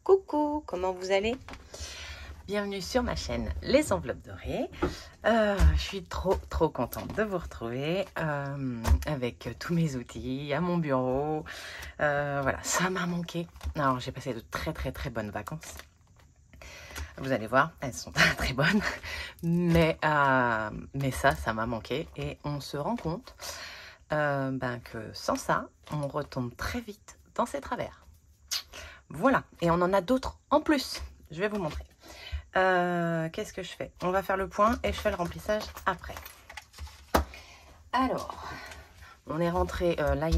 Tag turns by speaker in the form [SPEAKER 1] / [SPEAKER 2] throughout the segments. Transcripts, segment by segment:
[SPEAKER 1] Coucou, comment vous allez? Bienvenue sur ma chaîne Les Enveloppes Dorées. Je suis trop contente de vous retrouver avec tous mes outils à mon bureau. Voilà, ça m'a manqué. Alors j'ai passé de très bonnes vacances. Vous allez voir, elles sont très bonnes, mais ça m'a manqué et on se rend compte que sans ça, on retombe très vite dans ses travers. Voilà, et on en a d'autres en plus. Je vais vous montrer. Qu'est-ce que je fais? On va faire le point et je fais le remplissage après. Alors, on est rentré, là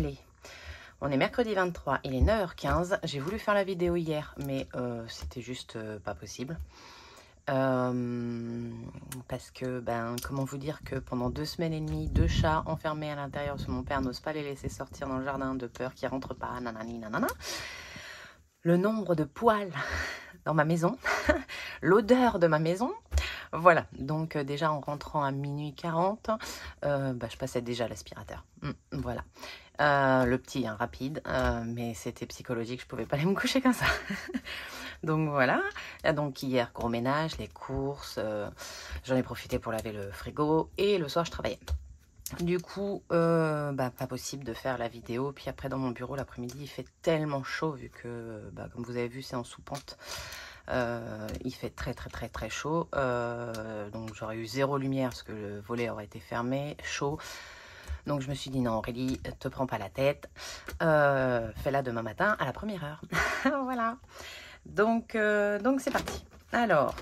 [SPEAKER 1] on est mercredi 23, il est 9h15. J'ai voulu faire la vidéo hier, mais c'était juste pas possible. Parce que, comment vous dire que pendant 2 semaines et demie, 2 chats enfermés à l'intérieur, parce que mon père n'ose pas les laisser sortir dans le jardin de peur qu'ils rentrent pas, nanani, nanana. Le nombre de poils dans ma maison, l'odeur de ma maison, voilà. Donc déjà en rentrant à minuit 40, je passais déjà l'aspirateur. Voilà. Le petit, rapide, mais c'était psychologique, je pouvais pas aller me coucher comme ça. Donc voilà. Donc hier, gros ménage, les courses, j'en ai profité pour laver le frigo et le soir je travaillais. Du coup, pas possible de faire la vidéo. Puis après, dans mon bureau, l'après-midi, il fait tellement chaud, vu que, comme vous avez vu, c'est en sous-pente. Il fait très chaud. Donc, j'aurais eu 0 lumière, parce que le volet aurait été fermé, chaud. Donc, je me suis dit, non, Aurélie, te prends pas la tête. Fais-la demain matin, à la 1re heure. Voilà. Donc c'est parti. Alors...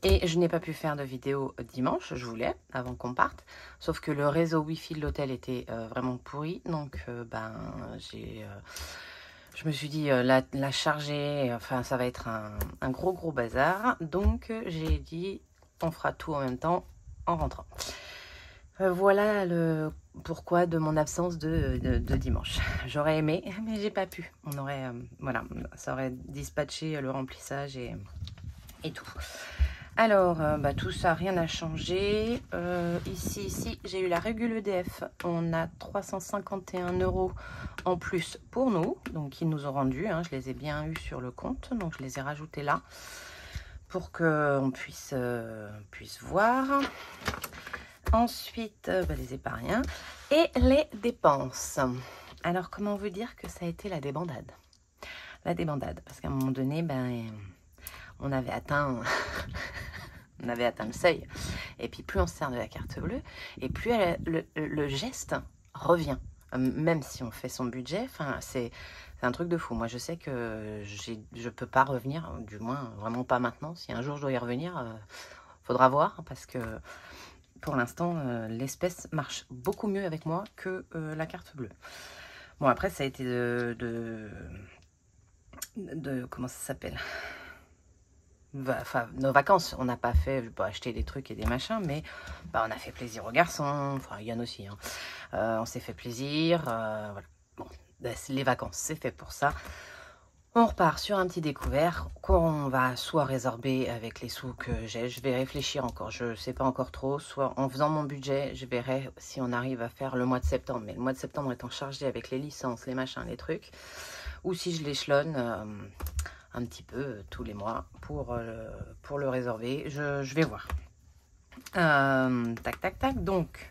[SPEAKER 1] Et je n'ai pas pu faire de vidéo dimanche, je voulais, avant qu'on parte. Sauf que le réseau Wi-Fi de l'hôtel était vraiment pourri. Donc, je me suis dit, la charger, enfin, ça va être un gros bazar. Donc, j'ai dit, on fera tout en même temps, en rentrant. Voilà le pourquoi de mon absence de dimanche. J'aurais aimé, mais j'ai pas pu. On aurait, voilà, ça aurait dispatché le remplissage et tout. Alors, tout ça, rien n'a changé. Ici, j'ai eu la régule EDF. On a 351 € en plus pour nous. Donc, ils nous ont rendu. Je les ai bien eus sur le compte. Donc, je les ai rajoutés là pour qu'on puisse voir. Ensuite, les épargnants et les dépenses. Alors, comment vous dire que ça a été la débandade? La débandade, parce qu'à un moment donné, on avait atteint... on avait atteint le seuil. Et puis plus on se sert de la carte bleue, et plus le geste revient. Même si on fait son budget, c'est un truc de fou. Moi, je sais que je peux pas revenir, du moins vraiment pas maintenant. Si un jour je dois y revenir, faudra voir, parce que pour l'instant, l'espèce marche beaucoup mieux avec moi que la carte bleue. Bon, après, ça a été de comment ça s'appelle? Enfin, nos vacances, on n'a pas fait, je peux acheter des trucs et des machins, mais on a fait plaisir aux garçons, enfin Yann aussi, on s'est fait plaisir, voilà. Bon, les vacances, c'est fait pour ça. On repart sur un petit découvert qu'on va soit résorber avec les sous que j'ai. Je vais réfléchir encore, je sais pas encore trop, soit en faisant mon budget, je verrai si on arrive à faire le mois de septembre, mais le mois de septembre étant chargé avec les licences, les machins, les trucs, ou si je l'échelonne un petit peu tous les mois pour le résorber. Je vais voir. Tac. Donc,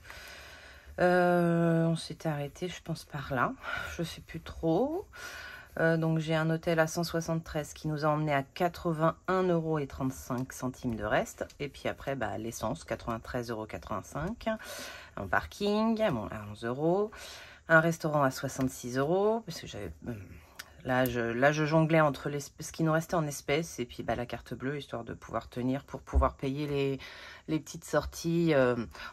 [SPEAKER 1] on s'était arrêté, je pense, par là. Je sais plus trop. Donc, j'ai un hôtel à 173 qui nous a emmené à 81,35 € de reste. Et puis après, l'essence, 93,85 €. Un parking, à 11 €. Un restaurant à 66 €, parce que j'avais... Là, je jonglais entre ce qui nous restait en espèces et puis la carte bleue, histoire de pouvoir tenir pour pouvoir payer les petites sorties.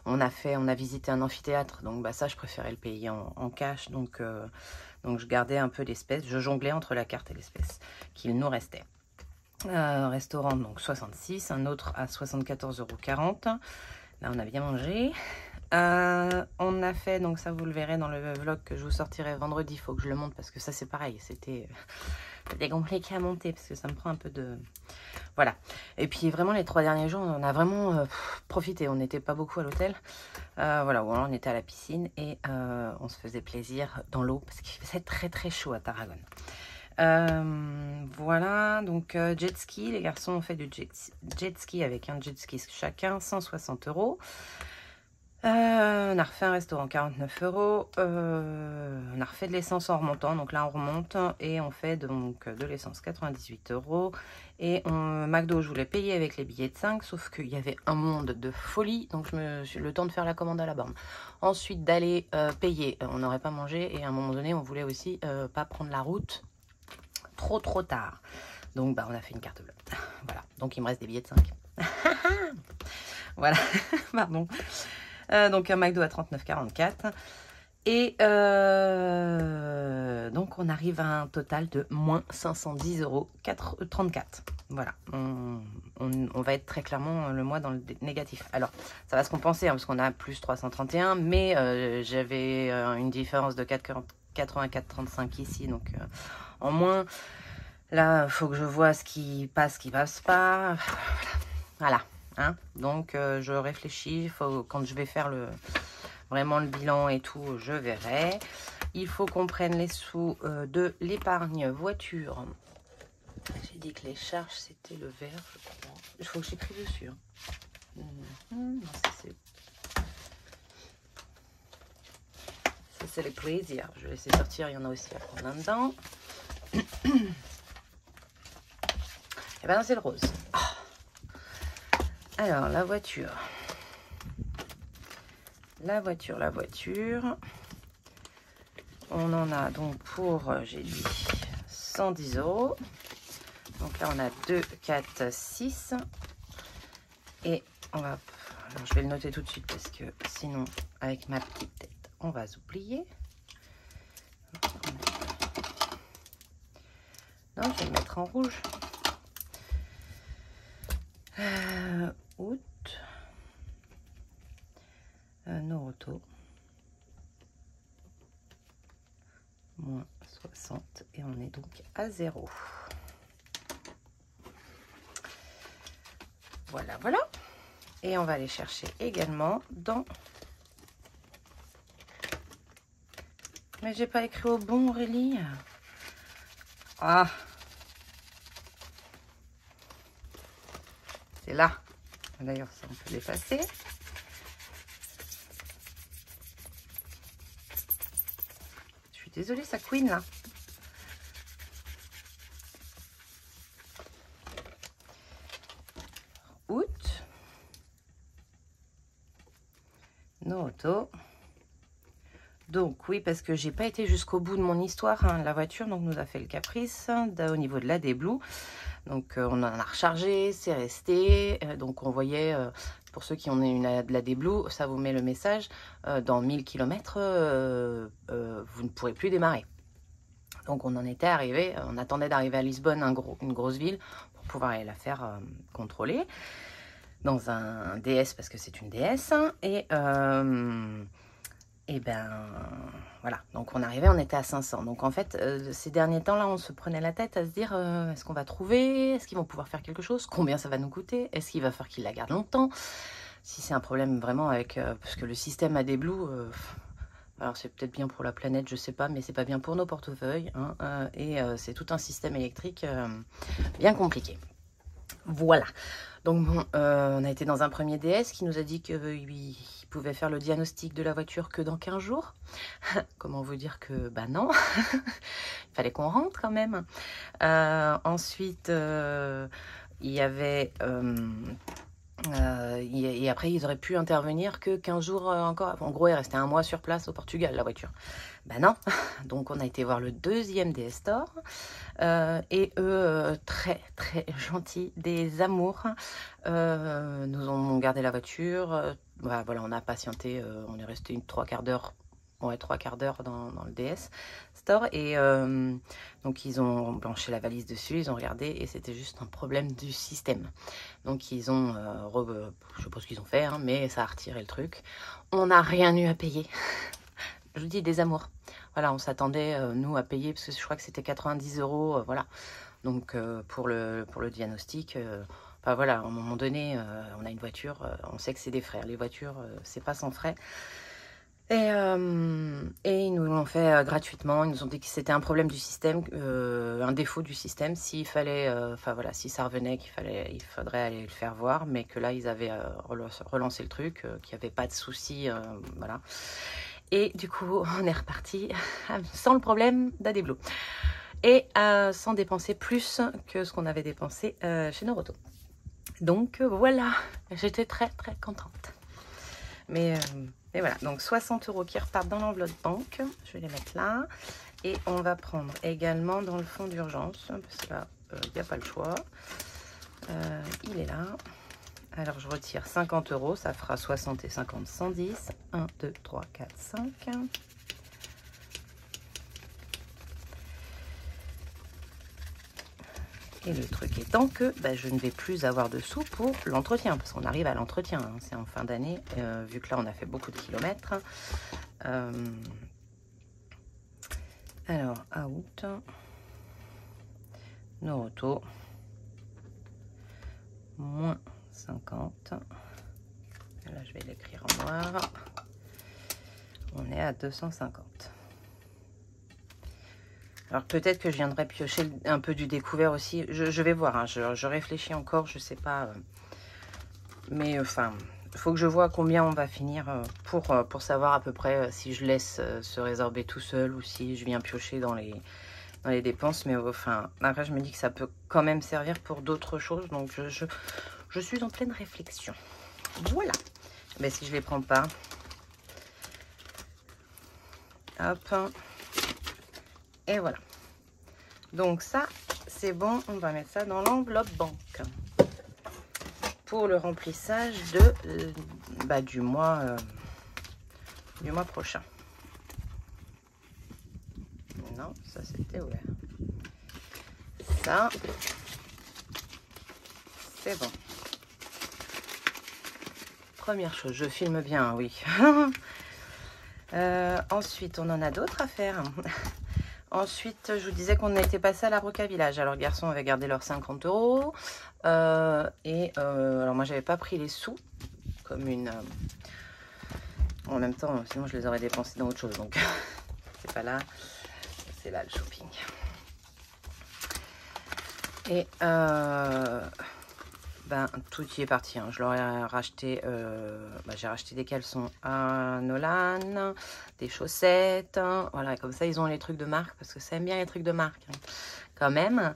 [SPEAKER 1] On a visité un amphithéâtre, donc ça, je préférais le payer en cash. Donc je gardais un peu d'espèces. Je jonglais entre la carte et l'espèce qu'il nous restait. Restaurant, donc 66, un autre à 74,40 €. Là, on a bien mangé. On a fait, donc ça vous le verrez dans le vlog que je vous sortirai vendredi, il faut que je le monte parce que ça c'est pareil, c'était compliqué à monter parce que ça me prend un peu de... Voilà. Et puis vraiment les 3 derniers jours, on a vraiment profité, on n'était pas beaucoup à l'hôtel. Voilà, on était à la piscine et on se faisait plaisir dans l'eau parce qu'il faisait très chaud à Tarragone. Voilà, donc jet ski, les garçons ont fait du jet ski avec un jet ski chacun, 160 €. On a refait un restaurant, 49 €. On a refait de l'essence en remontant, donc là on remonte et on fait donc de l'essence, 98 €. Et McDo, je voulais payer avec les billets de 5, sauf qu'il y avait un monde de folie, donc je me suis le temps de faire la commande à la borne. Ensuite d'aller payer, on n'aurait pas mangé et à un moment donné on voulait aussi pas prendre la route trop tard. Donc bah on a fait une carte bleue. Voilà, donc il me reste des billets de 5. Voilà, pardon. Donc un McDo à 39,44. Et donc on arrive à un total de moins 510 € 34. Voilà, on va être très clairement le mois dans le négatif. Alors ça va se compenser hein, parce qu'on a plus 331, mais j'avais une différence de 84,35 ici, donc en moins. Là, il faut que je vois ce qui passe pas. Voilà. Hein, donc je réfléchis, quand je vais faire vraiment le bilan et tout, je verrai. Il faut qu'on prenne les sous de l'épargne voiture. J'ai dit que les charges c'était le vert, je crois. Il faut que j'écrive dessus. Hein. Non, ça c'est le plaisir. Je vais laisser sortir, il y en a aussi à prendre un dedans. Et ben c'est le rose. Oh. Alors, la voiture. On en a donc pour, j'ai dit, 110 €. Donc là, on a 2, 4, 6. Et on va... Alors, je vais le noter tout de suite parce que sinon, avec ma petite tête, on va s'oublier. Non, je vais le mettre en rouge. Août. Noroto. Moins 60. Et on est donc à 0. Voilà, voilà. Et on va aller chercher également dans... Mais j'ai pas écrit au bon, Aurélie. Ah. C'est là. D'ailleurs, ça, on peut l'effacer. Je suis désolée, ça couine là. Août. Noto. Donc oui, parce que j'ai pas été jusqu'au bout de mon histoire. Hein. La voiture donc nous a fait le caprice au niveau de la déblue. Donc on en a rechargé, c'est resté. Donc on voyait, pour ceux qui ont de la déblue, ça vous met le message, dans 1000 km, vous ne pourrez plus démarrer. Donc on en était arrivé, on attendait d'arriver à Lisbonne, une grosse ville, pour pouvoir aller la faire contrôler dans un DS, parce que c'est une DS. Et ben voilà, donc on arrivait, on était à 500. Donc en fait, ces derniers temps-là, on se prenait la tête à se dire, est-ce qu'on va trouver? Est-ce qu'ils vont pouvoir faire quelque chose? Combien ça va nous coûter? Est-ce qu'il va falloir qu'ils la gardent longtemps? Si c'est un problème vraiment avec... parce que le système AdBlue, alors c'est peut-être bien pour la planète, je sais pas, mais c'est pas bien pour nos portefeuilles. Hein, c'est tout un système électrique bien compliqué. Voilà. Donc bon, on a été dans un premier DS qui nous a dit qu'il pouvait faire le diagnostic de la voiture que dans 15 jours. Comment vous dire que, bah non, il fallait qu'on rentre quand même. Ensuite, il y avait... et après, ils auraient pu intervenir que 15 jours encore. En gros, il restait un mois sur place au Portugal, la voiture. Ben non. Donc, on a été voir le deuxième DS Store. Et eux, très, très gentils, des amours, nous ont gardé la voiture. Voilà, on a patienté. On est resté 3/4 d'heure. Ouais, 3/4 d'heure dans le DS Store. Et donc, ils ont blanchi la valise dessus, ils ont regardé et c'était juste un problème du système. Donc, ils ont, je sais pas ce qu'ils ont fait, hein, mais ça a retiré le truc. On n'a rien eu à payer. Je vous dis, des amours. Voilà, on s'attendait, nous, à payer, parce que je crois que c'était 90 €, voilà. Donc, pour le diagnostic, enfin, voilà, à un moment donné, on a une voiture, on sait que c'est des frais. Les voitures, c'est pas sans frais. Et ils nous l'ont fait gratuitement. Ils nous ont dit que c'était un problème du système, un défaut du système. S'il fallait, enfin voilà, si ça revenait, il faudrait aller le faire voir, mais que là ils avaient relancé le truc, qu'il n'y avait pas de souci, voilà. Et du coup, on est reparti sans le problème d'Adeblo et sans dépenser plus que ce qu'on avait dépensé chez Noroto. Donc voilà, j'étais très très contente. Mais voilà, donc 60 € qui repartent dans l'enveloppe banque. Je vais les mettre là. Et on va prendre également dans le fonds d'urgence, parce que là, il n'y a pas le choix. Il est là. Alors, je retire 50 €, ça fera 60 et 50, 110. 1, 2, 3, 4, 5. Et le truc étant que je ne vais plus avoir de sous pour l'entretien, parce qu'on arrive à l'entretien, hein, c'est en fin d'année, vu que là on a fait beaucoup de kilomètres. Alors, out, Noroto, moins 50. Là je vais l'écrire en noir. On est à 250. Alors peut-être que je viendrai piocher un peu du découvert aussi. Je vais voir, hein, je réfléchis encore, je sais pas. Mais enfin, il faut que je vois combien on va finir pour savoir à peu près si je laisse se résorber tout seul ou si je viens piocher dans les dépenses. Mais enfin, après je me dis que ça peut quand même servir pour d'autres choses. Donc je suis en pleine réflexion. Voilà. Mais si je les prends pas. Hop. Et voilà. Donc ça, c'est bon. On va mettre ça dans l'enveloppe banque. Pour le remplissage de, du mois prochain. Non, ça c'était ouvert. Ça, c'est bon. Première chose, je filme bien, oui. Ensuite, on en a d'autres à faire. Ensuite, je vous disais qu'on était passé à la Broca Village. Alors, garçons avaient gardé leurs 50 €. Alors, moi, j'avais pas pris les sous comme une... En même temps, sinon, je les aurais dépensés dans autre chose. Donc, c'est pas là. C'est là le shopping. Et tout y est parti. Hein. Je leur ai racheté, j'ai racheté des caleçons à Nolan, des chaussettes. Hein. Voilà, comme ça, ils ont les trucs de marque parce que ça aime bien les trucs de marque hein, quand même.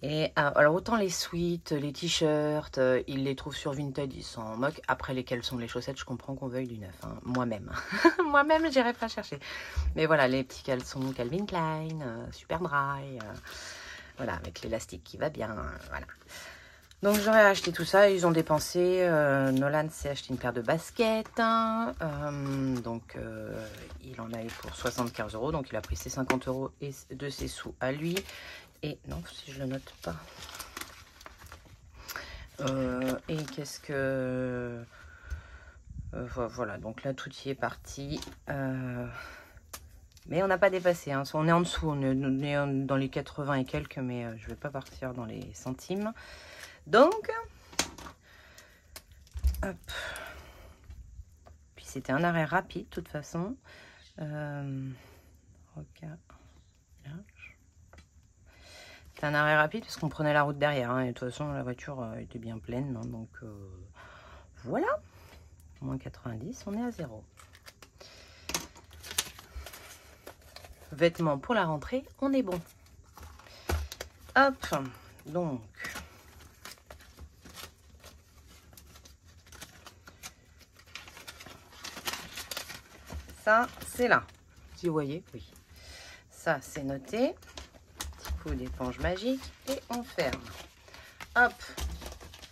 [SPEAKER 1] Et alors, autant les sweats, les t-shirts, ils les trouvent sur Vinted, ils s'en moquent. Après, les caleçons, les chaussettes, je comprends qu'on veuille du neuf. Hein. Moi-même. Moi-même, j'irai pas chercher. Mais voilà, les petits caleçons Calvin Klein, super dry. Voilà, avec l'élastique qui va bien. Voilà. Donc j'aurais acheté tout ça, ils ont dépensé, Nolan s'est acheté une paire de baskets, hein, il en a eu pour 75 €, donc il a pris ses 50 € et de ses sous à lui, et non, si je le note pas, et qu'est-ce que, voilà, donc là tout y est parti, mais on n'a pas dépassé, hein, on est en dessous, on est dans les 80 et quelques, mais je vais pas partir dans les centimes. Donc, hop. Puis c'était un arrêt rapide, de toute façon. C'était un arrêt rapide parce qu'on prenait la route derrière. Hein, et de toute façon, la voiture était bien pleine. Hein, donc, voilà. Moins 90, on est à 0. Vêtements pour la rentrée, on est bon. Hop. Donc... Ça, c'est là. Si vous voyez, oui. Ça, c'est noté. Petit coup d'éponge magique. Et on ferme. Hop.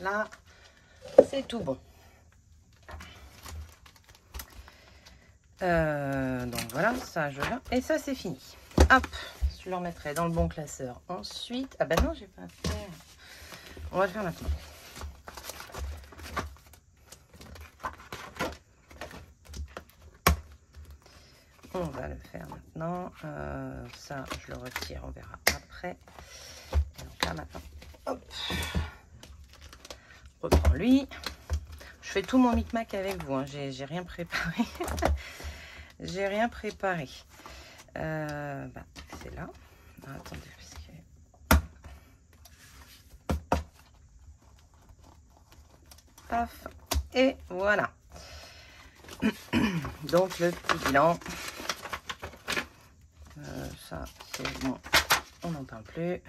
[SPEAKER 1] Là, c'est tout bon. Donc voilà, ça, je l'ai. Et ça, c'est fini. Hop. Je le remettrai dans le bon classeur. Ensuite... Ah ben non, j'ai pas fait. On va le faire maintenant. On va le faire maintenant. Ça, je le retire, on verra après. Et donc là, maintenant, hop. Je reprends lui. Je fais tout mon micmac avec vous. Hein. J'ai rien préparé. j'ai rien préparé. C'est là. Ah, attendez, paf, et voilà. Donc le petit bilan, ça c'est bon, on n'en parle plus.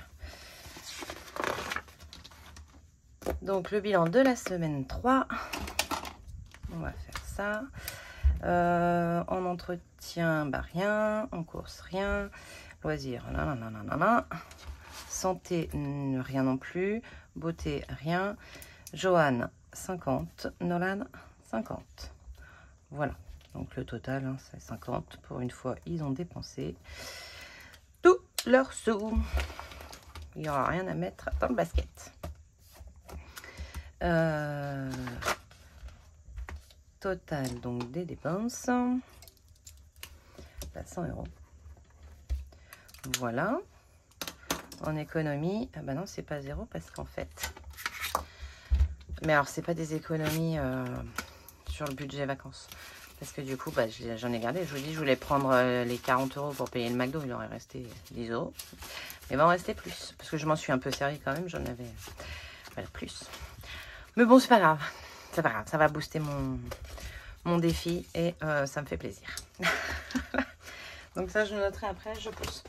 [SPEAKER 1] Donc le bilan de la semaine 3, on va faire ça. En entretien, bah rien. En course, rien. Loisirs, nanana. Santé, rien non plus. Beauté, rien. Johan, 50. Nolan, 50. Voilà. Donc le total, hein, c'est 50. Pour une fois, ils ont dépensé tous leurs sous. Il n'y aura rien à mettre dans le basket. Total donc des dépenses, là, 100 €. Voilà. En économie, ah bah non, c'est pas 0 parce qu'en fait, mais alors c'est pas des économies sur le budget vacances, parce que du coup bah, j'en ai gardé. Je vous dis, je voulais prendre les 40 € pour payer le McDo, il aurait resté 10 €, mais il va en rester plus parce que je m'en suis un peu servi quand même, j'en avais voilà, plus. Mais bon, c'est pas grave, c'est pas grave, ça va booster mon défi et ça me fait plaisir. Donc ça, je noterai après, je pousse.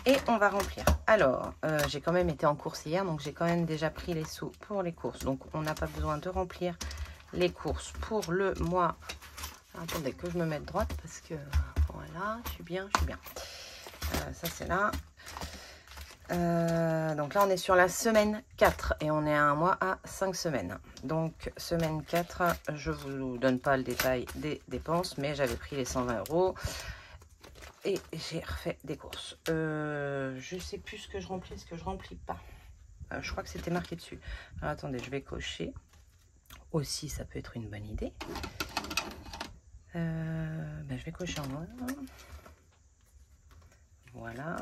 [SPEAKER 1] Et on va remplir. Alors, j'ai quand même été en course hier, donc j'ai quand même déjà pris les sous pour les courses. Donc, on n'a pas besoin de remplir les courses pour le mois. Attendez que je me mette droite parce que, voilà, je suis bien, ça, c'est là. Donc là, on est sur la semaine 4 et on est à un mois à 5 semaines. Donc, semaine 4, je ne vous donne pas le détail des dépenses, mais j'avais pris les 120 € et j'ai refait des courses. Je sais plus ce que je remplis, ce que je remplis pas. Je crois que c'était marqué dessus. Alors, attendez, je vais cocher. Aussi, ça peut être une bonne idée. Je vais cocher en noir. Voilà.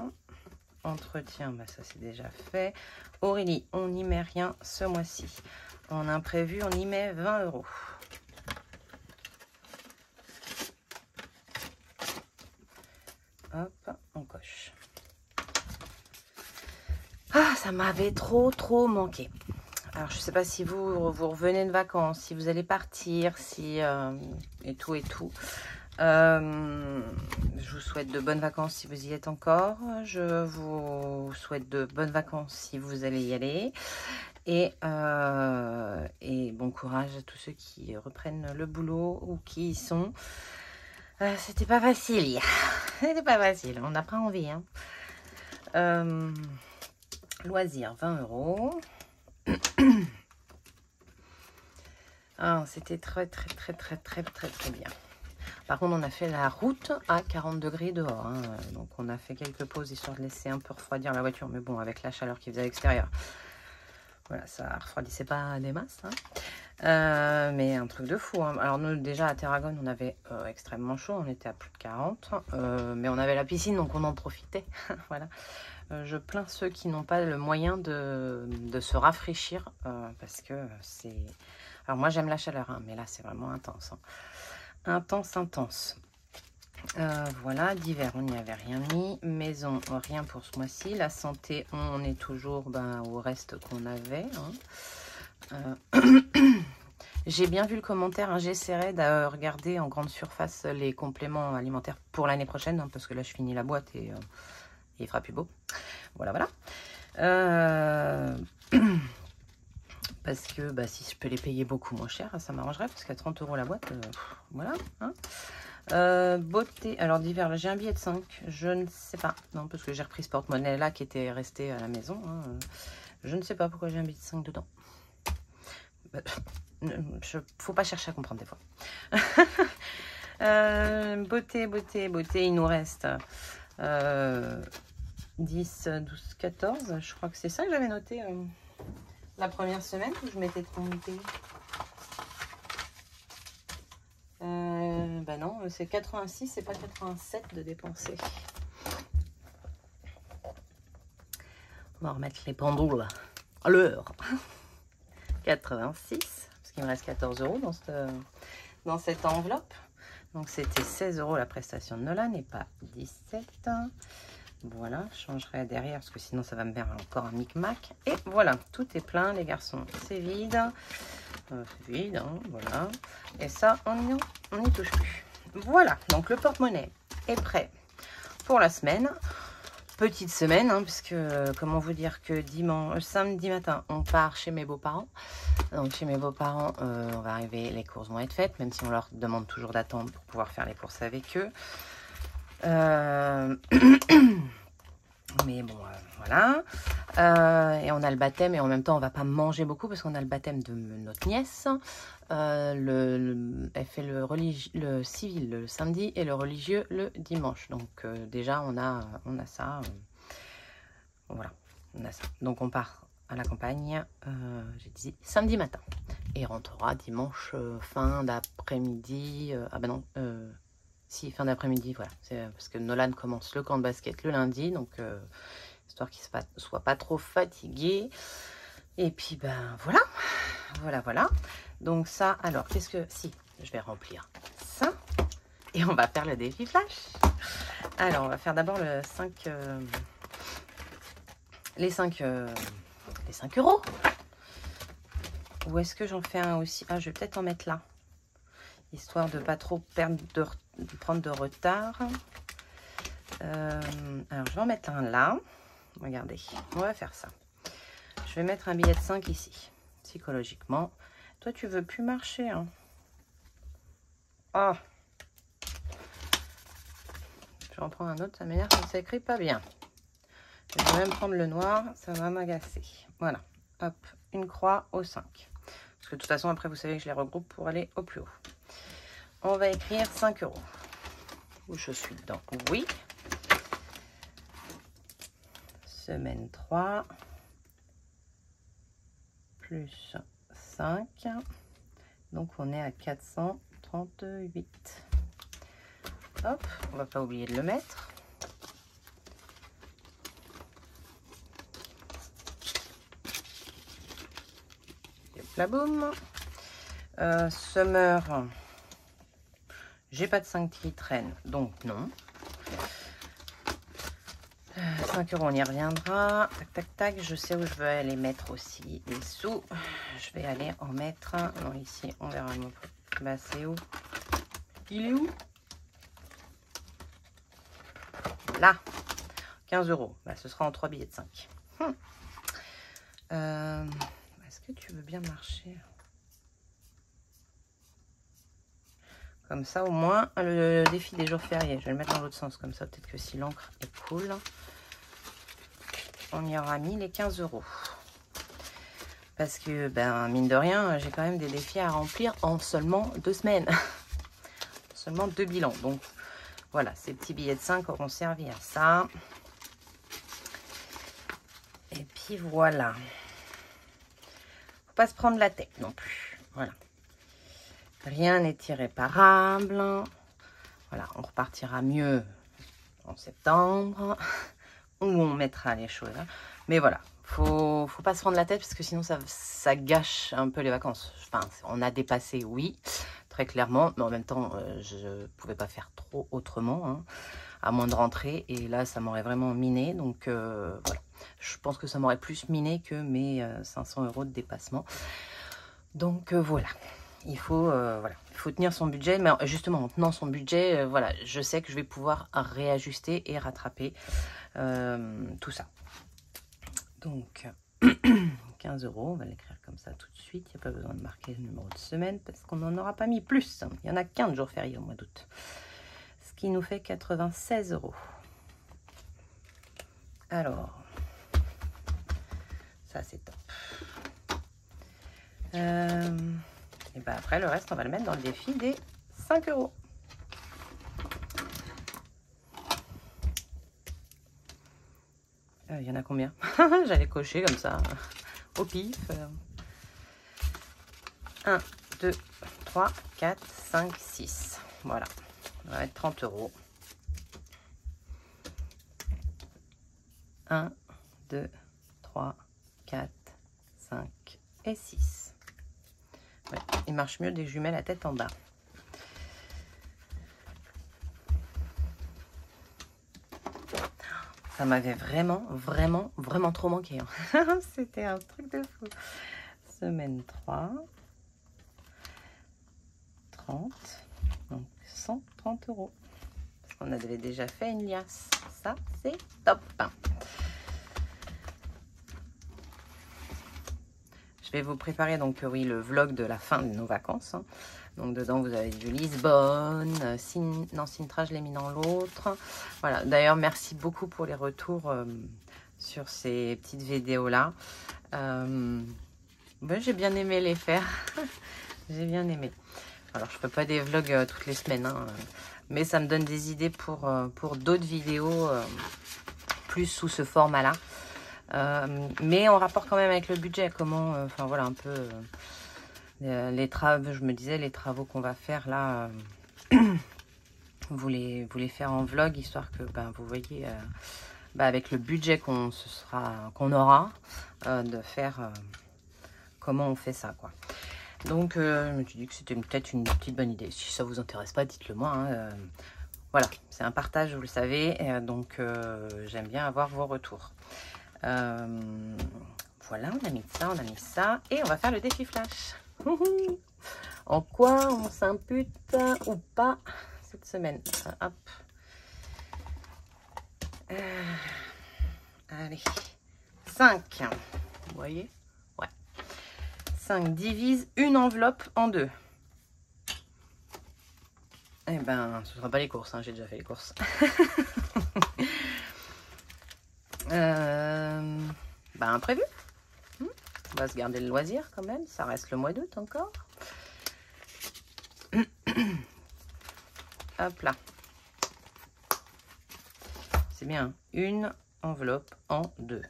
[SPEAKER 1] Entretien, bah ça c'est déjà fait. Aurélie, on n'y met rien ce mois-ci. En imprévu, on y met 20 €. Hop, on coche. Ah, ça m'avait trop manqué. Alors, je sais pas si vous revenez de vacances, si vous allez partir, si et tout. Je vous souhaite de bonnes vacances si vous y êtes encore. Je vous souhaite de bonnes vacances si vous allez y aller. Et bon courage à tous ceux qui reprennent le boulot ou qui y sont. C'était pas facile hier. C'était pas facile. On n'a pas envie. Hein. Loisirs, 20 €. Ah, c'était très bien. Par contre, on a fait la route à 40 degrés dehors. Hein. Donc, on a fait quelques pauses histoire de laisser un peu refroidir la voiture. Mais bon, avec la chaleur qui faisait à l'extérieur, voilà, ça refroidissait pas des masses. Hein. Mais un truc de fou. Hein. Alors, nous, déjà, à Tarragone, on avait extrêmement chaud. On était à plus de 40. Mais on avait la piscine, donc on en profitait. Voilà. Je plains ceux qui n'ont pas le moyen de se rafraîchir. Parce que c'est... Alors, moi, j'aime la chaleur, hein, mais là, c'est vraiment intense. Hein. Intense. Voilà, d'hiver, on n'y avait rien mis. Maison, rien pour ce mois-ci. La santé, on est toujours au reste qu'on avait. Hein. J'ai bien vu le commentaire. Hein, j'essaierai de regarder en grande surface les compléments alimentaires pour l'année prochaine. Hein, parce que là, je finis la boîte et il fera plus beau. Voilà. Parce que si je peux les payer beaucoup moins cher, ça m'arrangerait. Parce qu'à 30 € la boîte, voilà. Hein. Beauté, alors d'hiver, j'ai un billet de 5. Je ne sais pas. Non, parce que j'ai repris ce porte-monnaie là qui était resté à la maison. Hein. Je ne sais pas pourquoi j'ai un billet de 5 dedans. Faut pas chercher à comprendre des fois. Beauté, il nous reste 10, 12, 14. Je crois que c'est ça que j'avais noté la première semaine où je m'étais trompée. Non, c'est 86, c'est pas 87 de dépenser. On va remettre les pendules à l'heure. 86, parce qu'il me reste 14 € dans cette enveloppe. Donc c'était 16 € la prestation de Nolan et pas 17. Voilà, je changerai derrière parce que sinon ça va me faire encore un micmac. Et voilà, tout est plein les garçons, c'est vide. C'est vide, hein, voilà. Et ça, on n'y touche plus. Voilà, donc le porte-monnaie est prêt pour la semaine. Petite semaine, hein, puisque comment vous dire que samedi matin, on part chez mes beaux-parents. Donc chez mes beaux-parents, on va arriver, les courses vont être faites, même si on leur demande toujours d'attendre pour pouvoir faire les courses avec eux. Mais bon, voilà. Et on a le baptême et en même temps, on va pas manger beaucoup parce qu'on a le baptême de notre nièce. Elle fait le civil le samedi et le religieux le dimanche. Donc déjà, on a ça. Voilà, on a ça. Donc on part à la campagne, j'ai dit samedi matin. Et rentrera dimanche fin d'après-midi. Ah ben non, si, fin d'après-midi, voilà. C'est parce que Nolan commence le camp de basket le lundi, donc histoire qu'il ne soit pas trop fatigué. Et puis, ben voilà, voilà. Donc ça, alors, qu'est-ce que... Si, je vais remplir ça. Et on va faire le défi flash. Alors, on va faire d'abord le 5... les 5 €. Ou est-ce que j'en fais un aussi? Ah, je vais peut-être en mettre là. Histoire de pas trop prendre de retard. Alors, je vais en mettre un là. Regardez, on va faire ça. Je vais mettre un billet de 5 ici. Psychologiquement. Toi, tu veux plus marcher, hein? Oh! Je vais en prendre un autre, ça m'énerve, ça s'écrit pas bien. Je vais même prendre le noir, ça va m'agacer. Voilà. Hop, une croix au 5. Parce que de toute façon, après, vous savez que je les regroupe pour aller au plus haut. On va écrire 5 €. Où je suis dedans? Oui. Semaine 3. Plus 5. Donc, on est à 438. Hop, on va pas oublier de le mettre. La boum. Summer. J'ai pas de 5 qui traînent, donc non. 5 €, on y reviendra. Tac, tac, tac. Je sais où je veux aller mettre aussi les sous. Je vais aller en mettre. Non, ici, on verra. Bah, c'est où? Il est où? Là. 15 €. Bah, ce sera en 3 billets de 5. Est-ce que tu veux bien marcher? Comme ça, au moins, le défi des jours fériés. Je vais le mettre dans l'autre sens. Comme ça, peut-être que si l'encre est cool, on y aura mis les 15 €. Parce que, ben, mine de rien, j'ai quand même des défis à remplir en seulement 2 semaines. Seulement 2 bilans. Donc, voilà, ces petits billets de 5 auront servi à ça. Et puis, voilà. Faut pas se prendre la tête non plus. Voilà. Rien n'est irréparable. Voilà, on repartira mieux en septembre, où on mettra les choses. Mais voilà, faut pas se prendre la tête parce que sinon ça gâche un peu les vacances. Enfin, on a dépassé, oui, très clairement, mais en même temps, je pouvais pas faire trop autrement, hein, à moins de rentrer. Et là, ça m'aurait vraiment miné. Donc voilà, je pense que ça m'aurait plus miné que mes 500 € de dépassement. Donc voilà. Il faut tenir son budget, mais justement en tenant son budget, voilà, je sais que je vais pouvoir réajuster et rattraper tout ça. Donc 15 €, on va l'écrire comme ça tout de suite. Il n'y a pas besoin de marquer le numéro de semaine parce qu'on n'en aura pas mis plus. Il y en a 15 jours fériés au mois d'août, ce qui nous fait 96 €. Alors, ça c'est top. Et ben après, le reste, on va le mettre dans le défi des 5 €. Il y en a combien? J'allais cocher comme ça, au pif. 1, 2, 3, 4, 5, 6. Voilà, on va mettre 30 €. 1, 2, 3, 4, 5 et 6. Ouais, il marche mieux dès que je lui mets la tête en bas. Ça m'avait vraiment trop manqué. Hein. C'était un truc de fou. Semaine 3. 30. Donc 130 €. Parce qu'on avait déjà fait une liasse. Ça, c'est top. Je vais vous préparer donc, oui, le vlog de la fin de nos vacances. Hein. Donc dedans vous avez du Lisbonne, non, Sintra je l'ai mis dans l'autre. Voilà, d'ailleurs merci beaucoup pour les retours sur ces petites vidéos là. Ben, j'ai bien aimé les faire, j'ai bien aimé. Alors je ne fais pas des vlogs toutes les semaines, hein, mais ça me donne des idées pour d'autres vidéos plus sous ce format là. Mais en rapport quand même avec le budget, comment, enfin voilà un peu... les travaux, je me disais, les travaux qu'on va faire là, vous les faire en vlog, histoire que ben, vous voyez, avec le budget qu'on aura, de faire comment on fait ça, quoi. Donc, je me suis dit que c'était peut-être une petite bonne idée. Si ça vous intéresse pas, dites-le moi. Hein, voilà, c'est un partage, vous le savez, donc j'aime bien avoir vos retours. Voilà, on a mis ça, et on va faire le défi flash. En quoi on s'impute ou pas cette semaine. Hop. Allez. 5. Vous voyez? Ouais. 5 divise une enveloppe en 2. Eh ben, ce ne sera pas les courses, hein, j'ai déjà fait les courses. Imprévu. On va se garder le loisir quand même, ça reste le mois d'août encore. Hop là. C'est bien, une enveloppe en 2.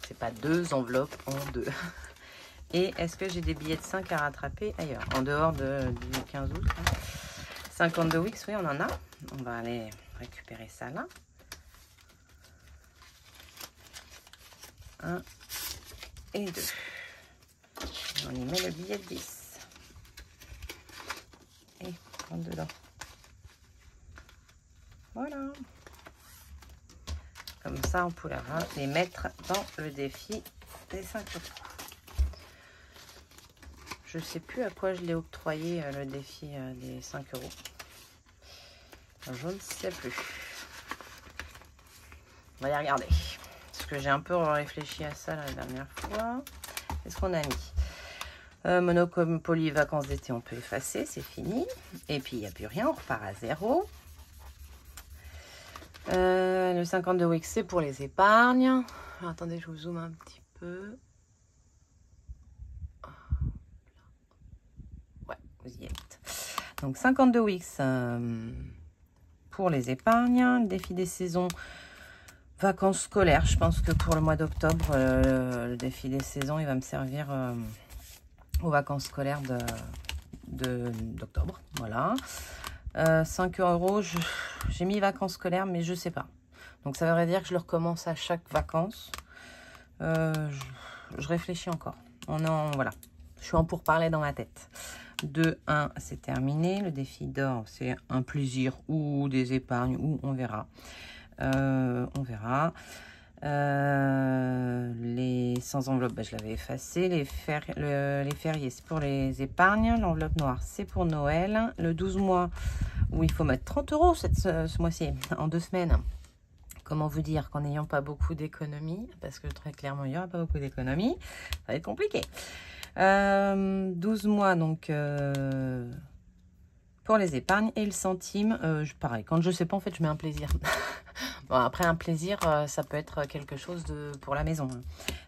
[SPEAKER 1] C'est pas 2 enveloppes en 2. Et est-ce que j'ai des billets de 5 à rattraper ailleurs, en dehors du 15 août hein. 52 Wix, oui, on en a. On va aller récupérer ça là. 1 et 2. On y met le billet de 10. Et on dedans. Voilà. Comme ça, on pourra les mettre dans le défi des 5 €. Je ne sais plus à quoi je l'ai octroyé, le défi des 5 €. Je ne sais plus. On va y regarder. Parce que j'ai un peu réfléchi à ça la dernière fois. Qu'est-ce qu'on a mis? Monopoly vacances d'été, on peut effacer, c'est fini. Et puis il n'y a plus rien, on repart à 0. Le 52 Wix, c'est pour les épargnes. Alors, attendez, je vous zoome un petit peu. Ouais, vous y êtes. Donc 52 Wix pour les épargnes. Le défi des saisons. Vacances scolaires, je pense que pour le mois d'octobre, le défi des saisons, il va me servir aux vacances scolaires d'octobre. Voilà. 5 €, j'ai mis vacances scolaires, mais je sais pas. Donc ça voudrait dire que je le recommence à chaque vacances. Je réfléchis encore. Voilà. Je suis en pourparlers dans ma tête. 2, 1, c'est terminé. Le défi d'or, c'est un plaisir ou des épargnes, ou on verra. On verra. Les sans enveloppe, je l'avais effacé. Les fériés, c'est pour les épargnes. L'enveloppe noire, c'est pour Noël. Le 12 mois, où il faut mettre 30 € ce mois-ci, en 2 semaines. Comment vous dire qu'en n'ayant pas beaucoup d'économies, parce que très clairement, il n'y aura pas beaucoup d'économies, ça va être compliqué. 12 mois, donc... pour les épargnes et le centime, pareil, quand je sais pas, en fait, je mets un plaisir. Bon, après, un plaisir, ça peut être quelque chose pour la maison. Hein.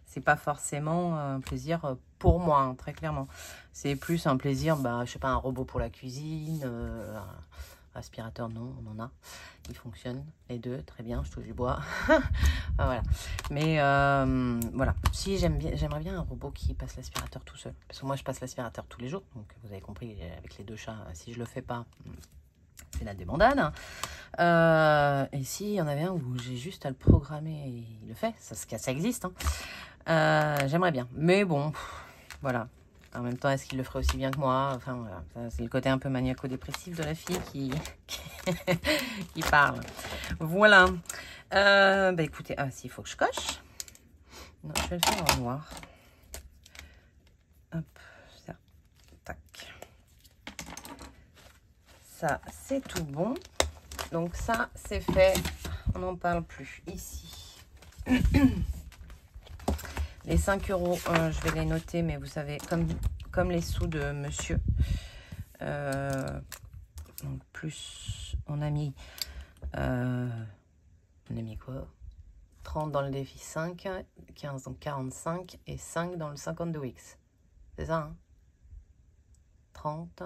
[SPEAKER 1] C'est pas forcément un plaisir pour moi, hein, très clairement. C'est plus un plaisir, je sais pas, un robot pour la cuisine, un aspirateur, non, on en a. Il fonctionne, les deux, très bien, je touche du bois. Voilà. Mais voilà, si j'aimerais bien un robot qui passe l'aspirateur tout seul. Parce que moi, je passe l'aspirateur tous les jours. Donc, vous avez compris, avec les 2 chats, si je le fais pas, c'est la débandade. Et s'il y en avait un où j'ai juste à le programmer et il le fait, ça existe. Hein. J'aimerais bien. Mais bon, voilà. En même temps, est-ce qu'il le ferait aussi bien que moi? Enfin, voilà. C'est le côté un peu maniaco-dépressif de la fille qui parle. Voilà. Bah écoutez, ah si, il faut que je coche. Non, je vais le faire en noir. Hop, ça, tac. Ça, c'est tout bon. Donc ça, c'est fait. On n'en parle plus ici. Les 5 €, je vais les noter, mais vous savez, comme les sous de monsieur. Donc plus, on a mis quoi? 30 dans le défi 5, 15 donc 45 et 5 dans le 52 weeks. C'est ça, hein? 30,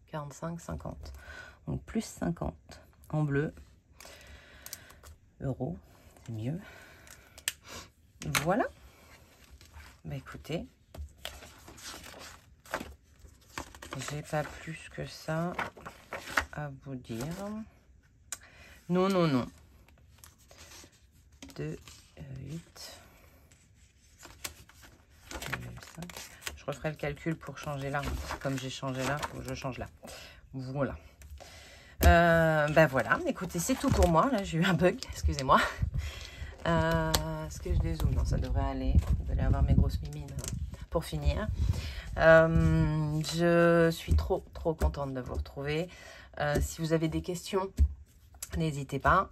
[SPEAKER 1] 45, 50. Donc plus 50 en bleu. Euros, c'est mieux. Voilà. Bah écoutez, j'ai pas plus que ça à vous dire. Non, non, non. 2, 8, 5. Je referai le calcul pour changer là. Comme j'ai changé là, faut que je change là. Voilà. Ben voilà, écoutez, c'est tout pour moi. Là, j'ai eu un bug, excusez-moi. Est-ce que je dézoome? Non, ça devrait aller. Vous allez avoir mes grosses mimines pour finir. Je suis trop contente de vous retrouver. Si vous avez des questions, n'hésitez pas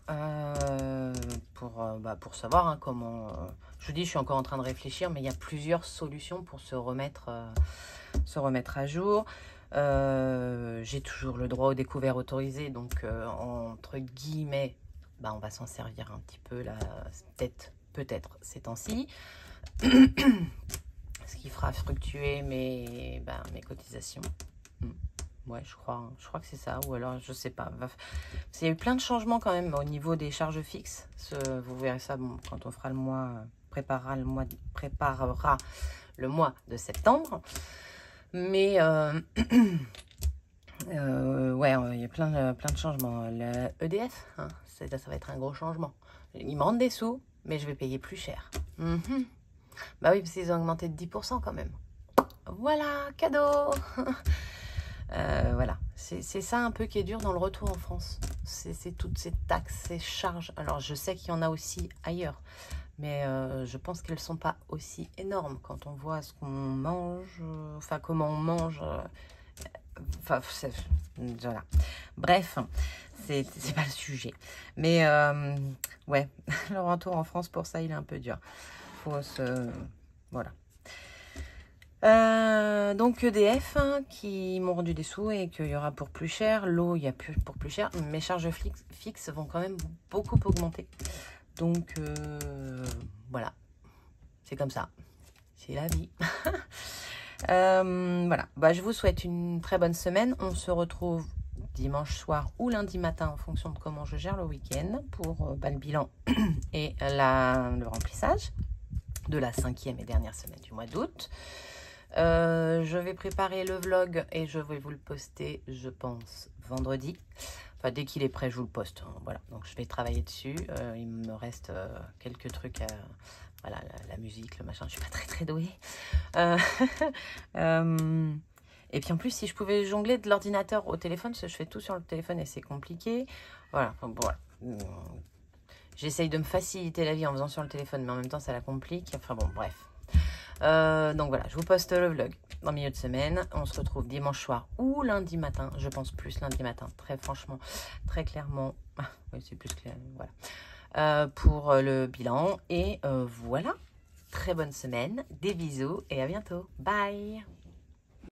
[SPEAKER 1] pour savoir hein, comment... je vous dis, je suis encore en train de réfléchir, mais il y a plusieurs solutions pour se remettre à jour. J'ai toujours le droit au découvert autorisé, donc entre guillemets, bah, on va s'en servir un petit peu là, peut-être ces temps-ci. Ce qui fera fluctuer mes cotisations. Ouais, je crois que c'est ça, ou alors je sais pas. Il y a eu plein de changements quand même au niveau des charges fixes. Vous verrez ça bon, quand on fera le mois, préparera le mois de septembre. Mais ouais, il y a plein de changements. Le EDF, hein, ça va être un gros changement. Ils me rendent des sous, mais je vais payer plus cher. Bah oui, parce qu'ils ont augmenté de 10% quand même. Voilà, cadeau. Voilà, c'est ça un peu qui est dur dans le retour en France. C'est toutes ces taxes, ces charges. Alors, je sais qu'il y en a aussi ailleurs. Mais je pense qu'elles ne sont pas aussi énormes quand on voit ce qu'on mange, enfin comment on mange. Enfin, voilà. Bref, c'est pas le sujet. Mais ouais, le retour en France pour ça, il est un peu dur. Faut se... Voilà. Donc EDF hein, qui m'ont rendu des sous et qu'il y aura pour plus cher. L'eau, il y a plus pour plus cher. Mes charges fixes vont quand même beaucoup augmenter. Donc voilà, c'est comme ça, c'est la vie. Voilà, bah, je vous souhaite une très bonne semaine. On se retrouve dimanche soir ou lundi matin en fonction de comment je gère le week-end pour le bilan et le remplissage de la 5e et dernière semaine du mois d'août. Je vais préparer le vlog et je vais vous le poster, je pense, vendredi. Enfin, dès qu'il est prêt, je vous le poste. Voilà, donc je vais travailler dessus. Il me reste quelques trucs à... Voilà, la musique, le machin, je suis pas très douée. Et puis en plus, si je pouvais jongler de l'ordinateur au téléphone, parce que je fais tout sur le téléphone et c'est compliqué. Voilà, bon, voilà. J'essaye de me faciliter la vie en faisant sur le téléphone, mais en même temps, ça la complique. Enfin bon, bref. Donc voilà, je vous poste le vlog en milieu de semaine. On se retrouve dimanche soir ou lundi matin. Je pense plus lundi matin, très franchement, très clairement. Oui, c'est plus clair, voilà. Pour le bilan. Et voilà, très bonne semaine, des bisous et à bientôt. Bye!